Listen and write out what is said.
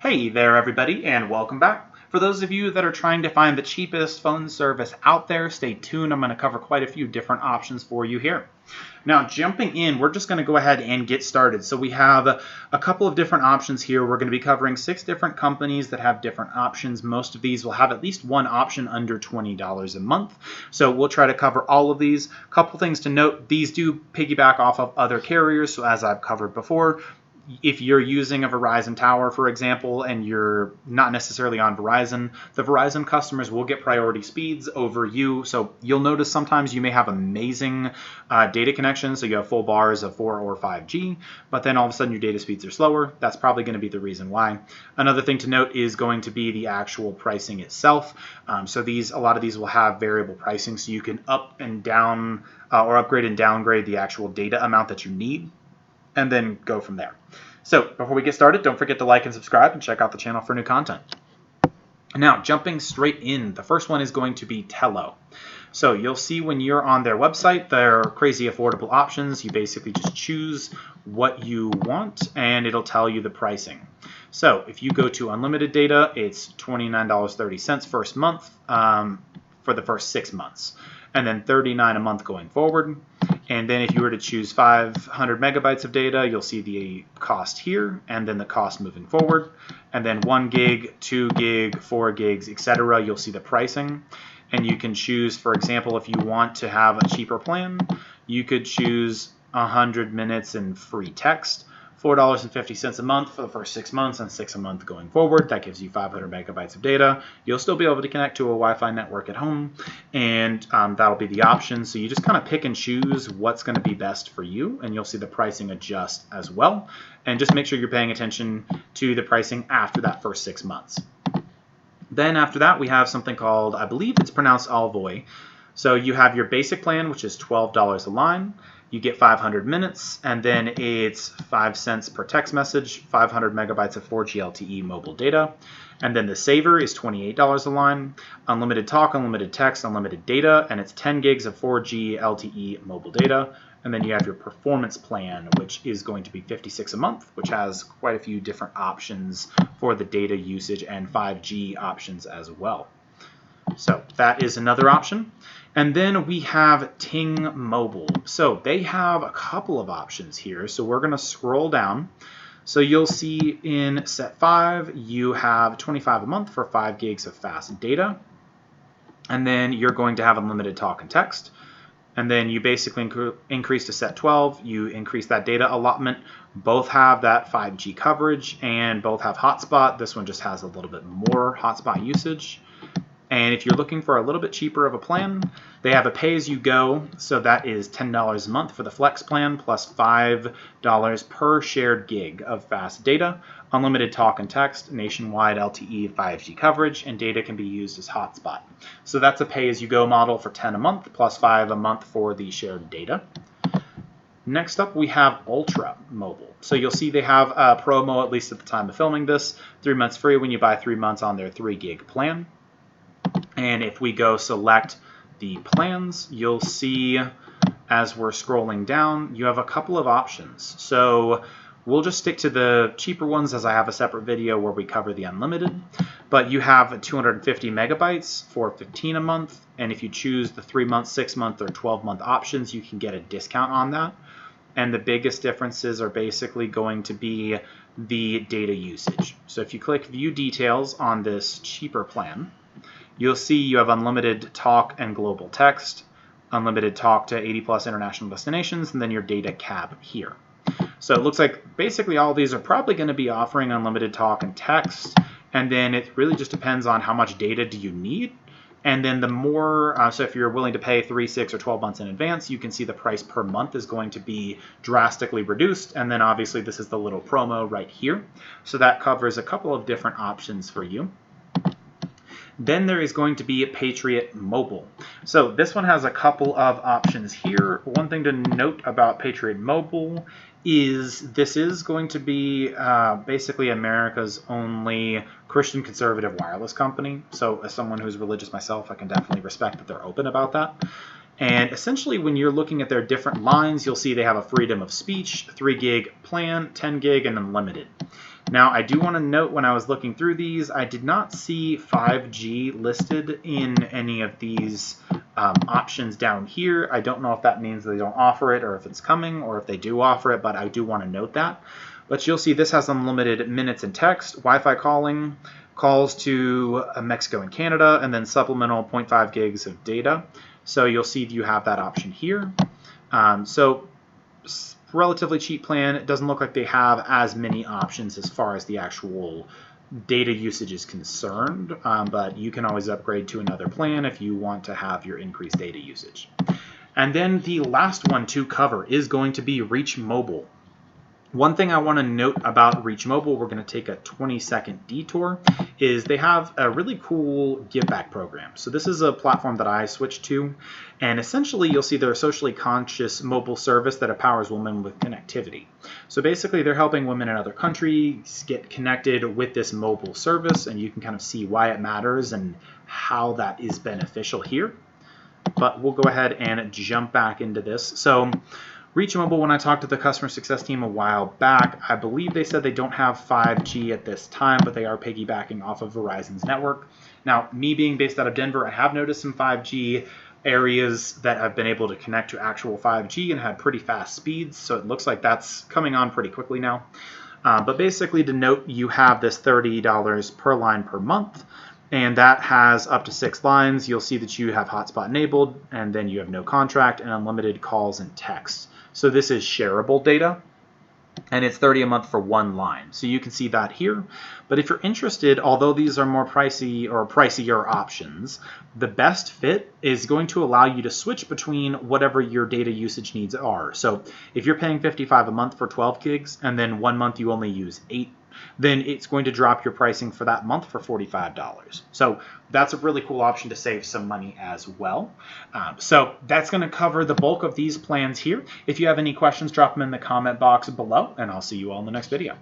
Hey there, everybody, and welcome back. For those of you that are trying to find the cheapest phone service out there, stay tuned. I'm going to cover quite a few different options for you here. Now, jumping in, we're just going to go ahead and get started. So we have a couple of different options here. We're going to be covering 6 different companies that have different options. Most of these will have at least one option under $20 a month. So we'll try to cover all of these. A couple things to note, these do piggyback off of other carriers. So as I've covered before, if you're using a Verizon tower, for example, and you're not necessarily on Verizon, the Verizon customers will get priority speeds over you. So you'll notice sometimes you may have amazing data connections, so you have full bars of 4 or 5G, but then all of a sudden your data speeds are slower. That's probably going to be the reason why. Another thing to note is going to be the actual pricing itself. So a lot of these will have variable pricing, so you can up and down or upgrade and downgrade the actual data amount that you need, and then go from there. So before we get started, don't forget to like and subscribe and check out the channel for new content. Now, jumping straight in, the first one is going to be Tello. So you'll see when you're on their website, there are crazy affordable options. You basically just choose what you want and it'll tell you the pricing. So if you go to unlimited data, it's $29.30 first month for the first 6 months, and then $39 a month going forward. And then if you were to choose 500 megabytes of data, you'll see the cost here and then the cost moving forward. And then 1 gig, 2 gig, 4 gigs, etc. You'll see the pricing. And you can choose, for example, if you want to have a cheaper plan, you could choose 100 minutes and free text, $4.50 a month for the first 6 months and $6 a month going forward. That gives you 500 megabytes of data. You'll still be able to connect to a Wi-Fi network at home, and that'll be the option. So you just kind of pick and choose what's going to be best for you, and you'll see the pricing adjust as well. And just make sure you're paying attention to the pricing after that first 6 months. Then after that, we have something called, I believe it's pronounced Alvoy. So you have your basic plan, which is $12 a line. You get 500 minutes, and then it's 5 cents per text message, 500 megabytes of 4G LTE mobile data. And then the saver is $28 a line, unlimited talk, unlimited text, unlimited data, and it's 10 gigs of 4G LTE mobile data. And then you have your performance plan, which is going to be $56 a month, which has quite a few different options for the data usage and 5G options as well. So that is another option. And then we have Ting Mobile. So they have a couple of options here. So we're going to scroll down. So you'll see in set 5, you have $25 a month for 5 gigs of fast data. And then you're going to have unlimited talk and text. And then you basically increase to set 12. You increase that data allotment. Both have that 5G coverage and both have hotspot. This one just has a little bit more hotspot usage. And if you're looking for a little bit cheaper of a plan, they have a pay-as-you-go, so that is $10 a month for the Flex plan, plus $5 per shared gig of fast data, unlimited talk and text, nationwide LTE 5G coverage, and data can be used as hotspot. So that's a pay-as-you-go model for $10 a month, plus $5 a month for the shared data. Next up, we have Ultra Mobile. So you'll see they have a promo, at least at the time of filming this, 3 months free when you buy 3 months on their 3 gig plan. And if we go select the plans, you'll see as we're scrolling down, you have a couple of options. So we'll just stick to the cheaper ones as I have a separate video where we cover the unlimited. But you have 250 megabytes for $15 a month. And if you choose the 3 month, 6 month, or 12 month options, you can get a discount on that. And the biggest differences are basically going to be the data usage. So if you click view details on this cheaper plan, you'll see you have unlimited talk and global text, unlimited talk to 80 plus international destinations, and then your data cap here. So it looks like basically all of these are probably going to be offering unlimited talk and text, and then it really just depends on how much data do you need. And then the more, so if you're willing to pay 3, 6, or 12 months in advance, you can see the price per month is going to be drastically reduced. And then obviously this is the little promo right here. So that covers a couple of different options for you. Then there is going to be Patriot Mobile. So this one has a couple of options here. One thing to note about Patriot Mobile is this is going to be basically America's only Christian conservative wireless company. So as someone who's religious myself, I can definitely respect that they're open about that. And essentially when you're looking at their different lines, you'll see they have a freedom of speech, 3 gig plan, 10 gig, and unlimited. Now, I do want to note when I was looking through these, I did not see 5G listed in any of these options down here. I don't know if that means they don't offer it or if it's coming or if they do offer it, but I do want to note that. But you'll see this has unlimited minutes and text, Wi-Fi calling, calls to Mexico and Canada, and then supplemental 0.5 gigs of data. So you'll see you have that option here. So relatively cheap plan. It doesn't look like they have as many options as far as the actual data usage is concerned, but you can always upgrade to another plan if you want to have your increased data usage. And then the last one to cover is going to be Reach Mobile. One thing I want to note about Reach Mobile, we're going to take a 20-second detour, is they have a really cool give back program. So this is a platform that I switched to, and essentially you'll see they're a socially conscious mobile service that empowers women with connectivity. So basically they're helping women in other countries get connected with this mobile service, and you can kind of see why it matters and how that is beneficial here. But we'll go ahead and jump back into this. So Reach Mobile, when I talked to the customer success team a while back, I believe they said they don't have 5G at this time, but they are piggybacking off of Verizon's network. Now, me being based out of Denver, I have noticed some 5G areas that have been able to connect to actual 5G and had pretty fast speeds, so it looks like that's coming on pretty quickly now. But basically, to note, you have this $30 per line per month, and that has up to 6 lines. You'll see that you have hotspot enabled, and then you have no contract and unlimited calls and texts. So this is shareable data, and it's $30 a month for 1 line. So you can see that here. But if you're interested, although these are more pricey or pricier options, the best fit is going to allow you to switch between whatever your data usage needs are. So if you're paying $55 a month for 12 gigs, and then 1 month you only use 8, then it's going to drop your pricing for that month for $45. So that's a really cool option to save some money as well. So that's going to cover the bulk of these plans here. If you have any questions, drop them in the comment box below, and I'll see you all in the next video.